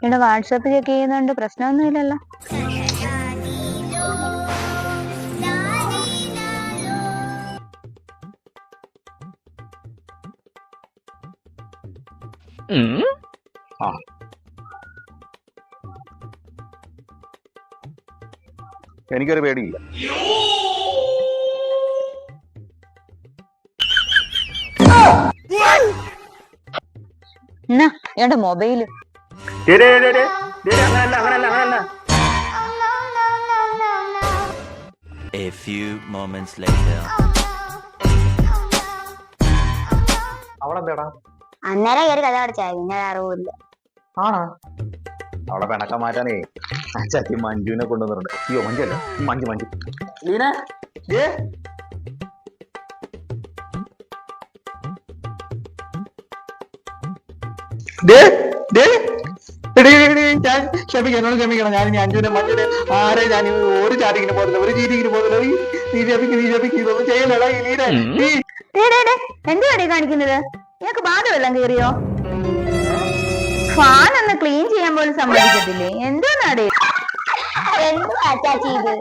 ഇവിടെ WhatsApp check ചെയ്യുന്നുണ്ട്, പ്രശ്നമൊന്നുമില്ലല്ലോ. എനിക്കൊരു പേടിയില്ല. എന്റെ mobile A few moments later. അവളെന്താടാ? അന്നേരം കയറി കഥ അടച്ചായി, പിന്നെ അറിവില്ല. ആണോ? അവളെ പിണക്കം മാറ്റാനേ ചത്തി മഞ്ജുവിനെ കൊണ്ടുവന്നിട്ടുണ്ട്. അയ്യോ മഞ്ജു അല്ല, മഞ്ജു ലീന. ഞാൻ ക്ഷമിക്കണം, ഞാൻ അഞ്ജുനെ മഞ്ജുനെ ആരെ ഞാൻ ഒരു ചാറ്റിങ്ങിന് പോകുന്നില്ല, ഒരു ചീറ്റിങ്ങിന് പോകുന്നില്ല. നീ ക്ഷമിക്കും ഇതൊന്നും ചെയ്യലടാ. എന്തുവാടി കാണിക്കുന്നത്? നിനക്ക് ബാധവെല്ലാം കയറിയോ? ഫാൻ ഒന്ന് ക്ലീൻ ചെയ്യാൻ പോലും സമ്മതിക്കത്തില്ലേ? എന്താണ് എന്തുവാ ചാച്ചി ഇത്?